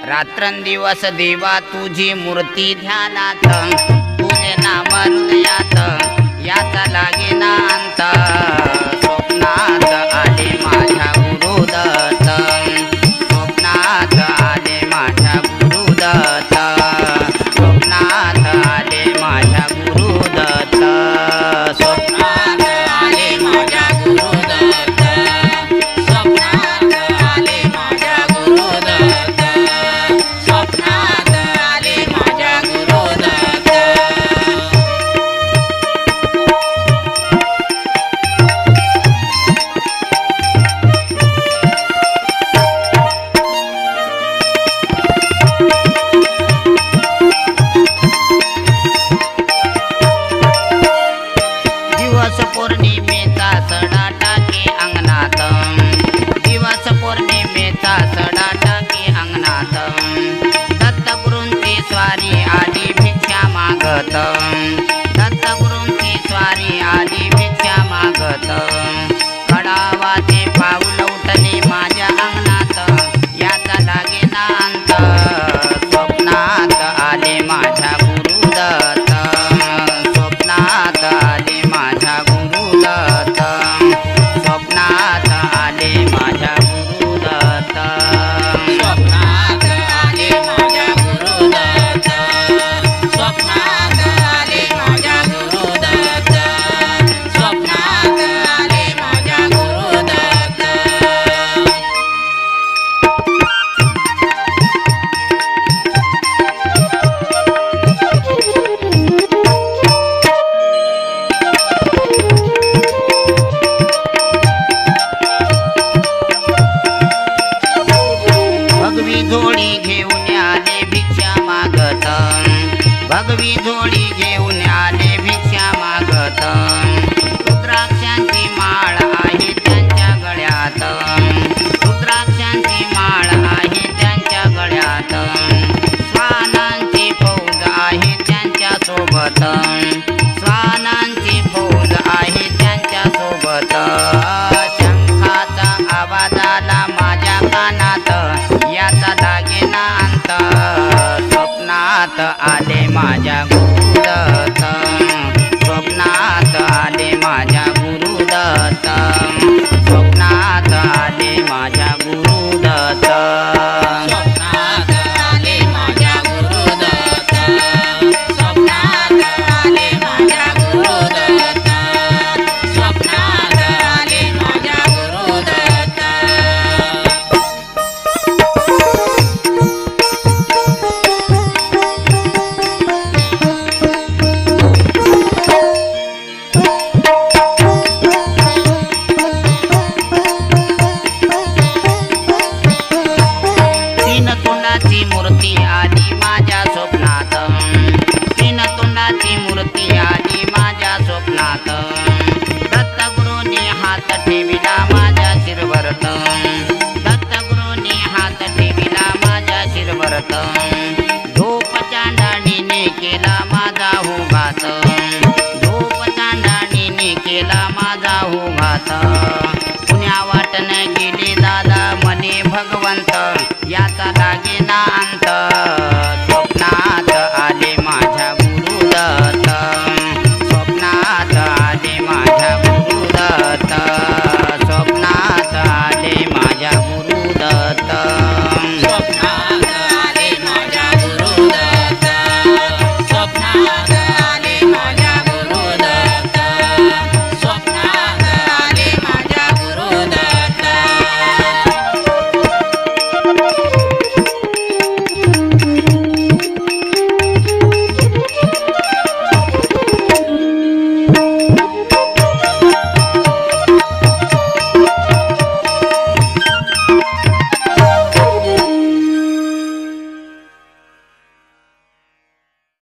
रात्रंदिवस देवा तुझी मूर्ती ध्यानात, तुझे नाम हृदयात, याचा लागे ना अंत। स्वप्नात आले माझ्या गुरुदत्त, स्वप्नात आले माझ्या गुरुदत्त, स्वप्नात आले माझ्या गुरुदत्त, स्वप्नात आले माझ्या गुरुदत्त, स्वप्नात आले माझ्या गुरुदत्त, स्वप्नात आले माझ्या गुरुदत्त। दिवस पौर्णिमेचा सडा टाके अंगणात, दिवस पौर्णिमेचा सडा टाके अंगणात, दत्तगुरूंची स्वारी आली भिक्षा मागत, दत्तगुरूंची स्वारी आली भिक्षा मागत। कडावाचे पाऊल उठले माझ्या अंगणात, याचा लागे ना अंत। स्वप्नात आले माझ्या गुरुदत्त, स्वप्नात आले माझ्या गुरुदत्त, स्वप्नात आले माझ्या गुरुदत्त, स्वप्नात आले माझ्या गुरुदत्त, स्वप्नात आले माझ्या गुरुदत्त, स्वप्नात आले माझ्या गुरुदत्त। भगवी झोळी घेऊन आले भिक्षा मागत, भगवी झोळी घेऊन आले भिक्षा मागत। रुद्राक्षांची माळ आहे त्यांच्या गळ्यात, रुद्राक्षांची माळ आहे त्यांच्या गळ्यात। श्वानांची फौज आहे त्यांच्या सोबत, श्वानांची फौज आहे त्यांच्या सोबत। शंखाचा आवाज आला माझ्या कानात, याचा लागे ना अंत। स्वप्नात आले माझ्या गुरुदत्त, स्वप्नात आले माझ्या गुरुदत्त, स्वप्नात आले माझ्या गुरुदत्त, स्वप्नात आले माझ्या गुरुदत्त, स्वप्नात आले माझ्या गुरुदत्त, स्वप्नात आले माझ्या गुरुदत्त। तीन तोंडाची मूर्ती आली माझ्या स्वप्नात, तीन तोंडाची मूर्ती आली माझ्या स्वप्नात। दत्तगुरूंनी हात ठेविला माझ्या शिरवरत, दत्तगुरूंनी हात ठेविला माझ्या शिरवरत। धूप चांदणीने केला माझा होघात, धूप चांदणीने केला माझा होघात।